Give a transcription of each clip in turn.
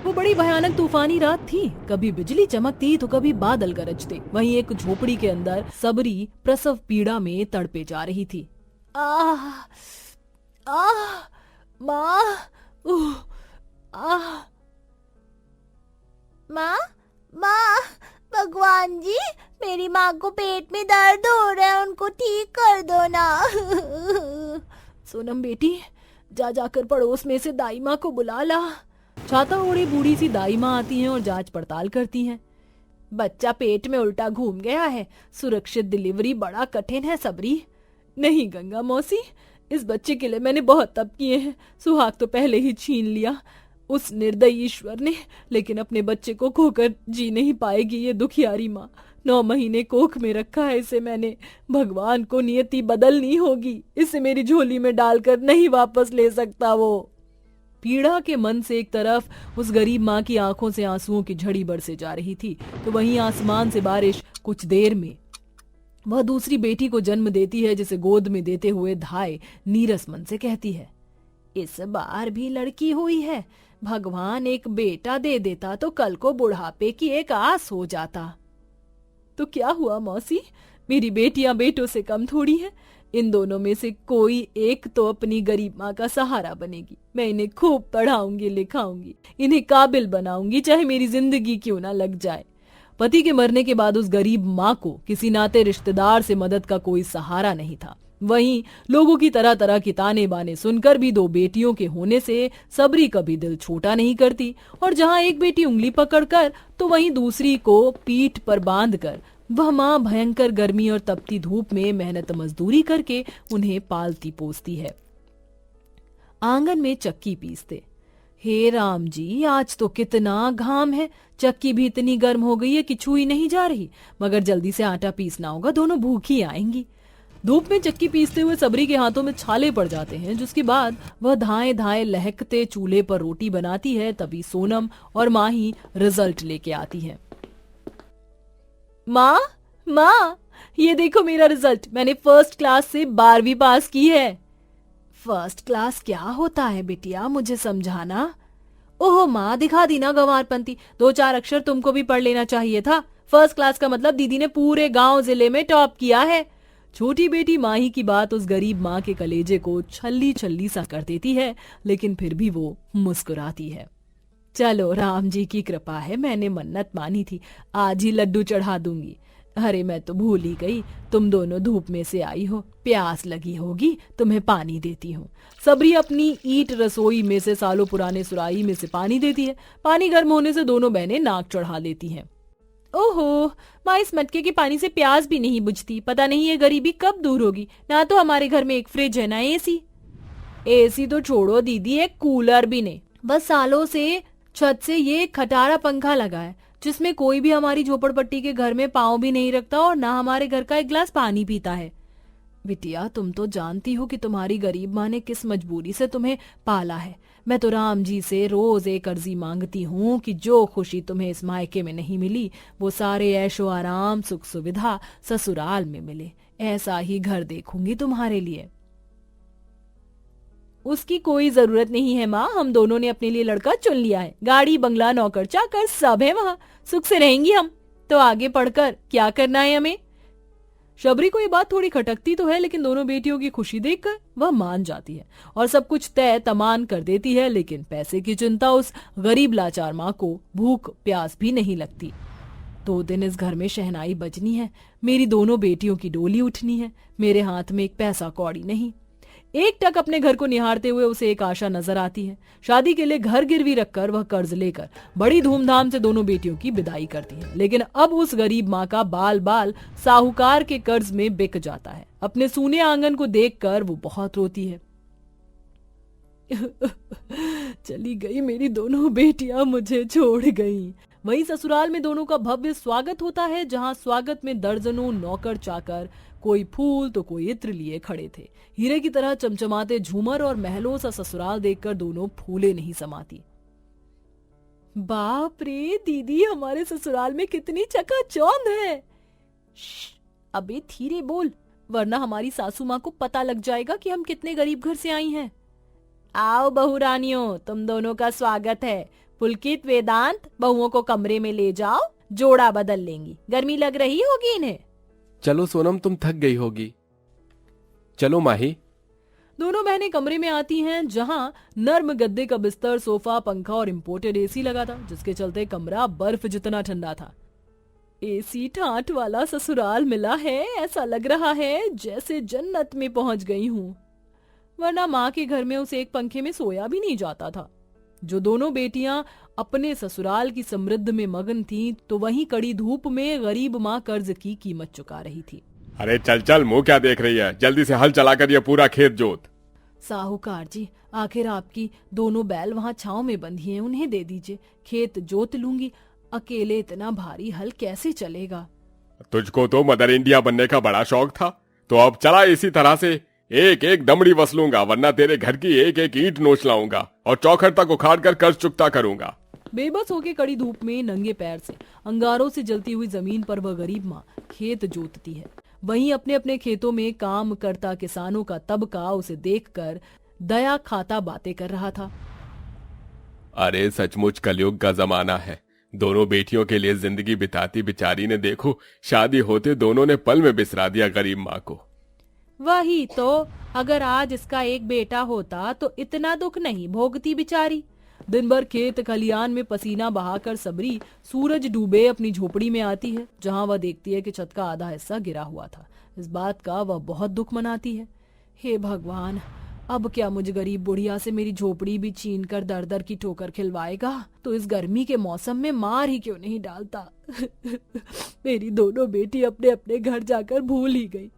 वो बड़ी भयानक तूफानी रात थी। कभी बिजली चमकती तो कभी बादल गरजते। वहीं एक झोपड़ी के अंदर सबरी प्रसव पीड़ा में तड़पे जा रही थी। आह आह माँ, आह। माँ, माँ, भगवान जी, मेरी माँ को पेट में दर्द हो रहा है, उनको ठीक कर दो ना। सोनम बेटी, जा जाकर पड़ोस में से दाई माँ को बुला ला। छाता ओढ़ी बूढ़ी सी दाई माँ आती हैं और जांच पड़ताल करती हैं। बच्चा पेट में उल्टा घूम गया है, सुरक्षित डिलीवरी बड़ा कठिन है सबरी। नहीं गंगा मौसी, इस बच्चे के लिए मैंने बहुत तप किए हैं। सुहाग तो पहले ही छीन लिया उस निर्दयी ईश्वर ने, लेकिन अपने बच्चे को खोकर जी नहीं पाएगी ये दुखियारी माँ। 9 महीने कोख में रखा है इसे मैंने। भगवान को नियति बदलनी होगी, इसे मेरी झोली में डालकर नहीं वापस ले सकता वो। पीड़ा के मन से एक तरफ उस गरीब माँ की आंखों से आंसुओं की झड़ी बरसे जा रही थी, तो वहीं आसमान से बारिश। कुछ देर में वह दूसरी बेटी को जन्म देती है, जिसे गोद में देते हुए धाय नीरस मन से कहती है, इस बार भी लड़की हुई है। भगवान एक बेटा दे देता तो कल को बुढ़ापे की एक आस हो जाता। तो क्या हुआ मौसी, मेरी बेटियां बेटों से कम थोड़ी हैं। इन दोनों में से कोई एक तो अपनी गरीब माँ का सहारा बनेगी। मैं इन्हें खूब पढ़ाऊंगी, लिखाऊंगी, इन्हें काबिल बनाऊंगी, चाहे मेरी जिंदगी क्यों ना लग जाए। पति के मरने के बाद उस गरीब माँ को किसी नाते रिश्तेदार से मदद का कोई सहारा नहीं था। वहीं लोगों की तरह तरह की ताने बाने सुनकर भी 2 बेटियों के होने से सबरी कभी दिल छोटा नहीं करती, और जहां एक बेटी उंगली पकड़कर तो वहीं दूसरी को पीठ पर बांधकर वह माँ भयंकर गर्मी और तपती धूप में मेहनत मजदूरी करके उन्हें पालती पोसती है। आंगन में चक्की पीसते। हे राम जी, आज तो कितना घाम है। चक्की भी इतनी गर्म हो गई है कि छुई नहीं जा रही, मगर जल्दी से आटा पीसना होगा, दोनों भूखी आएंगी। धूप में चक्की पीसते हुए सबरी के हाथों में छाले पड़ जाते हैं, जिसके बाद वह धाए धाए लहकते चूल्हे पर रोटी बनाती है। तभी सोनम और माँ ही रिजल्ट लेके आती है। माँ, माँ, ये देखो मेरा रिजल्ट, मैंने फर्स्ट क्लास से 12वीं पास की है। फर्स्ट क्लास क्या होता है बिटिया, मुझे समझाना। ओहो माँ, दिखा दी ना गंवारपंती, 2-4 अक्षर तुमको भी पढ़ लेना चाहिए था। फर्स्ट क्लास का मतलब दीदी ने पूरे गांव जिले में टॉप किया है। छोटी बेटी माही की बात उस गरीब माँ के कलेजे को छल्ली छल्ली सा कर देती है, लेकिन फिर भी वो मुस्कुराती है। चलो, राम जी की कृपा है, मैंने मन्नत मानी थी, आज ही लड्डू चढ़ा दूंगी। अरे मैं तो भूल ही गई, तुम दोनों धूप में से आई हो, प्यास लगी होगी, तुम्हें पानी देती हूँ। सबरी अपनी ईंट रसोई में से सालों पुराने सुराही में से पानी देती है। पानी गर्म होने से दोनों बहनें नाक चढ़ा लेती हैं। ओहो माँ, इस मटके के पानी से प्यास भी नहीं बुझती। पता नहीं ये गरीबी कब दूर होगी। ना तो हमारे घर में एक फ्रिज है, ना एसी। एसी तो छोड़ो दीदी, एक कूलर भी नहीं। बस सालों से छत से ये खटारा पंखा लगा है, जिसमें कोई भी हमारी झोपड़पट्टी के घर में पाँव भी नहीं रखता और ना हमारे घर का एक गिलास पानी पीता है। बिटिया, तुम तो जानती हो कि तुम्हारी गरीब माँ ने किस मजबूरी से तुम्हें पाला है। मैं तो राम जी से रोज एक अर्जी मांगती हूँ कि जो खुशी तुम्हें इस मायके में नहीं मिली, वो सारे ऐशो आराम सुख सुविधा ससुराल में मिले। ऐसा ही घर देखूंगी तुम्हारे लिए। उसकी कोई जरूरत नहीं है माँ, हम दोनों ने अपने लिए लड़का चुन लिया है। गाड़ी बंगला नौकर चाकर सब है वहाँ, सुख से रहेंगी हम। तो आगे पढ़कर क्या करना है हमें। शबरी को ये बात थोड़ी खटकती तो है, लेकिन दोनों बेटियों की खुशी देखकर वह मान जाती है और सब कुछ तय तमान कर देती है। लेकिन पैसे की चिंता उस गरीब लाचार माँ को भूख प्यास भी नहीं लगती। 2 दिन इस घर में शहनाई बजनी है, मेरी दोनों बेटियों की डोली उठनी है। मेरे हाथ में एक पैसा कौड़ी नहीं। एक टक अपने घर को निहारते हुए उसे एक आशा नजर आती है। शादी के लिए घर गिरवी रखकर वह कर्ज लेकर बड़ी धूमधाम से दोनों बेटियों की विदाई करती है। लेकिन अब उस गरीब माँ का बाल बाल साहूकार के कर्ज में बिक जाता है। अपने सूने आंगन को देखकर वो बहुत रोती है। चली गई मेरी दोनों बेटियां, मुझे छोड़ गई। वहीं ससुराल में दोनों का भव्य स्वागत होता है, जहां स्वागत में दर्जनों नौकर चाकर, कोई फूल तो कोई इत्र लिए खड़े थे। हीरे की तरह चमचमाते झूमर और महलों सा ससुराल देखकर दोनों फूले नहीं समाती। बाप रे दीदी, हमारे ससुराल में कितनी चकाचौंध है। अबे धीरे बोल, वरना हमारी सासू माँ को पता लग जाएगा कि हम कितने गरीब घर से आई हैं। आओ बहू रानियों, तुम दोनों का स्वागत है। पुलकित, वेदांत, बहुओं को कमरे में ले जाओ, जोड़ा बदल लेंगी, गर्मी लग रही होगी इन्हें। चलो सोनम, तुम थक गई होगी। चलो माही। दोनों बहनें कमरे में आती हैं, जहां नर्म गद्दे का बिस्तर, सोफा, पंखा और इम्पोर्टेड एसी लगा था, जिसके चलते कमरा बर्फ जितना ठंडा था। एसी ठाठ वाला ससुराल मिला है, ऐसा लग रहा है जैसे जन्नत में पहुंच गई हूँ। वरना माँ के घर में उस एक पंखे में सोया भी नहीं जाता था। जो दोनों बेटियां अपने ससुराल की समृद्ध में मगन थीं, तो वहीं कड़ी धूप में गरीब माँ कर्ज की कीमत चुका रही थी। अरे चल चल, मुंह क्या देख रही है, जल्दी से हल चलाकर ये पूरा खेत जोत। साहूकार जी, आखिर आपकी दोनों बैल वहाँ छांव में बंधी हैं, उन्हें दे दीजिए, खेत जोत लूंगी। अकेले इतना भारी हल कैसे चलेगा? तुझको तो मदर इंडिया बनने का बड़ा शौक था, तो अब चला इसी तरह से एक एक दमड़ी वसलूंगा, वरना तेरे घर की एक एक ईंट नोच लाऊंगा और चौखट तक उखाड़ कर कर्ज चुकता करूंगा। बेबस होके कड़ी धूप में नंगे पैर से अंगारों से जलती हुई जमीन पर वह गरीब माँ खेत जोतती है। वहीं अपने अपने खेतों में काम करता किसानों का तबका उसे देखकर दया खाता बातें कर रहा था। अरे सचमुच कलयुग का जमाना है। दोनों बेटियों के लिए जिंदगी बिताती बेचारी ने देखो, शादी होते दोनों ने पल में बिसरा दिया गरीब माँ को। वही तो, अगर आज इसका एक बेटा होता तो इतना दुख नहीं भोगती बेचारी। दिन भर खेत खलियान में पसीना बहाकर सबरी सूरज डूबे अपनी झोपड़ी में आती है, जहां वह देखती है कि छत का आधा हिस्सा गिरा हुआ था। इस बात का वह बहुत दुख मनाती है। हे भगवान, अब क्या मुझ गरीब बुढ़िया से मेरी झोपड़ी भी छीन कर दर दर की ठोकर खिलवाएगा? तो इस गर्मी के मौसम में मार ही क्यों नहीं डालता। मेरी दोनों बेटी अपने अपने घर जाकर भूल ही गई,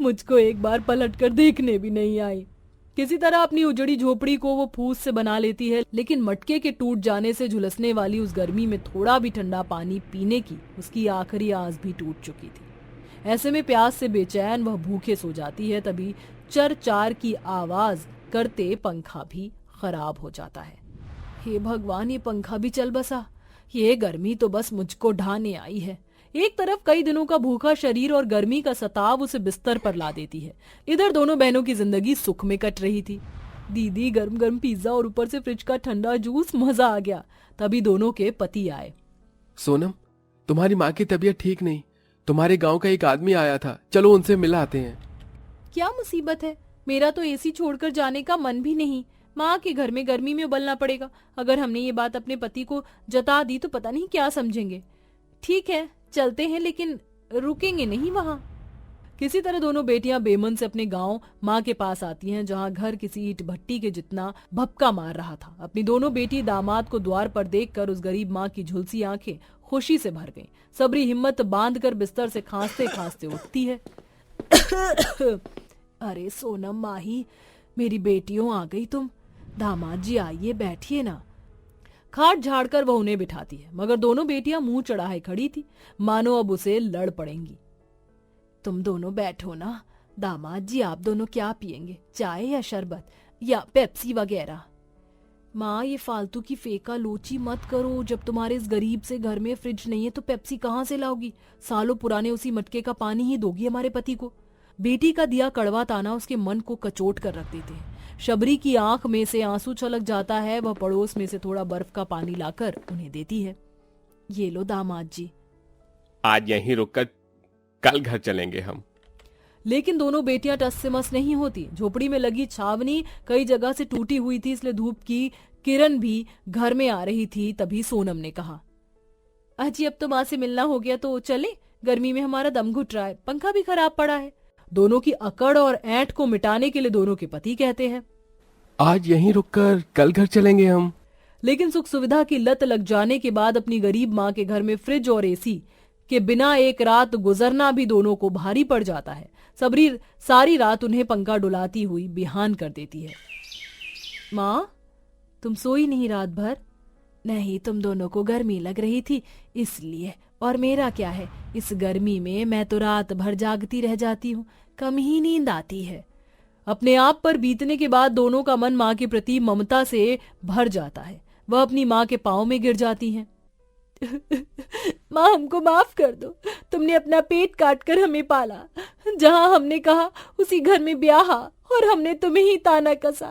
मुझको एक बार पलट कर देखने भी नहीं आई। किसी तरह अपनी उजड़ी झोपड़ी को वो फूस से बना लेती है, लेकिन मटके के टूट जाने से झुलसने वाली उस गर्मी में थोड़ा भी ठंडा पानी पीने की उसकी आखिरी आस भी टूट चुकी थी। ऐसे में प्यास से बेचैन वह भूखे सो जाती है। तभी चर चार की आवाज करते पंखा भी खराब हो जाता है। हे भगवान, ये पंखा भी चल बसा। ये गर्मी तो बस मुझको ढाने आई है। एक तरफ कई दिनों का भूखा शरीर और गर्मी का सताव उसे बिस्तर पर ला देती है, इधर दोनों बहनों की जिंदगी सुख में कट रही थी। दीदी गर्म गर्म पिज्जा और ऊपर से फ्रिज का ठंडा जूस, मजा आ गया। तभी दोनों के पति आए। सोनम, तुम्हारी माँ की तबीयत ठीक नहीं, तुम्हारे गांव का एक आदमी आया था, चलो उनसे मिल आते हैं। क्या मुसीबत है? मेरा तो एसी छोड़कर जाने का मन भी नहीं। माँ के घर में गर्मी में उबलना पड़ेगा। अगर हमने ये बात अपने पति को जता दी तो पता नहीं क्या समझेंगे। ठीक है, चलते हैं, लेकिन रुकेंगे नहीं वहाँ। किसी तरह दोनों बेटियां बेमन से अपने गांव माँ के पास आती हैं, जहाँ घर किसी ईंट भट्टी के जितना भपका मार रहा था। अपनी दोनों बेटी दामाद को द्वार पर देखकर उस गरीब माँ की झुलसी आंखें खुशी से भर गईं। सबरी हिम्मत बांधकर बिस्तर से खांसते खांसते उठती है। अरे सोनम, माही, मेरी बेटियों आ गई तुम। दामाद जी आइए, बैठिए ना। खाट झाड़कर वह उन्हें बिठाती है, मगर दोनों बेटियां मुंह चढ़ाए खड़ी थी, मानो अब उसे लड़ पड़ेंगी। तुम दोनों बैठो ना। दामाद जी, आप दोनों क्या पिएंगे, चाय या शरबत या पेप्सी वगैरह? माँ, ये फालतू की फेका लोची मत करो। जब तुम्हारे इस गरीब से घर में फ्रिज नहीं है तो पेप्सी कहाँ से लाओगी? सालों पुराने उसी मटके का पानी ही दोगी हमारे पति को। बेटी का दिया कड़वा ताना उसके मन को कचोट कर रख देते हैं। शबरी की आंख में से आंसू छलक जाता है। वह पड़ोस में से थोड़ा बर्फ का पानी लाकर उन्हें देती है। ये लो दामाद जी। आज यहीं रुककर कल घर चलेंगे हम। लेकिन दोनों बेटियां टस से मस नहीं होती। झोपड़ी में लगी छावनी कई जगह से टूटी हुई थी, इसलिए धूप की किरण भी घर में आ रही थी। तभी सोनम ने कहा, अजी अब तो माँ से मिलना हो गया तो चले, गर्मी में हमारा दम घुट रहा है, पंखा भी खराब पड़ा है। दोनों की अकड़ और ऐंठ को मिटाने के लिए दोनों के पति कहते हैं, आज यहीं रुककर कल घर चलेंगे हम। लेकिन सुख सुविधा की लत लग जाने के बाद अपनी गरीब माँ के घर में फ्रिज और एसी के बिना एक रात गुजरना भी दोनों को भारी पड़ जाता है। सबरी सारी रात उन्हें पंखा डुलाती हुई बिहान कर देती है। माँ, तुम सोई नहीं रात भर? नहीं, तुम दोनों को गर्मी लग रही थी इसलिए। और मेरा क्या है, इस गर्मी में मैं तो रात भर जागती रह जाती हूँ, कम ही नींद आती है। अपने आप पर बीतने के बाद दोनों का मन माँ के प्रति ममता से भर जाता है। वह अपनी माँ के पांव में गिर जाती हैं। माँ, हमको माफ कर दो। तुमने अपना पेट काट कर हमें पाला, जहाँ हमने कहा उसी घर में ब्याहा, और हमने तुम्हें ही ताना कसा।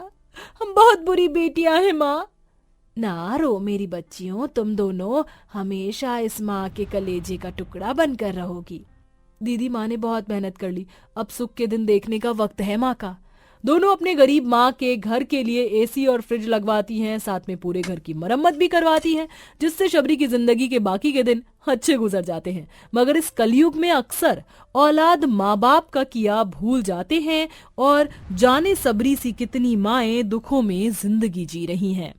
हम बहुत बुरी बेटियां हैं माँ। ना रो मेरी बच्चियों, तुम दोनों हमेशा इस माँ के कलेजे का टुकड़ा बनकर रहोगी। दीदी माँ ने बहुत मेहनत कर ली, अब सुख के दिन देखने का वक्त है माँ का। दोनों अपने गरीब माँ के घर के लिए एसी और फ्रिज लगवाती हैं, साथ में पूरे घर की मरम्मत भी करवाती हैं, जिससे शबरी की जिंदगी के बाकी के दिन अच्छे गुजर जाते हैं। मगर इस कलयुग में अक्सर औलाद माँ बाप का किया भूल जाते हैं और जाने सबरी सी कितनी माएं दुखों में जिंदगी जी रही हैं।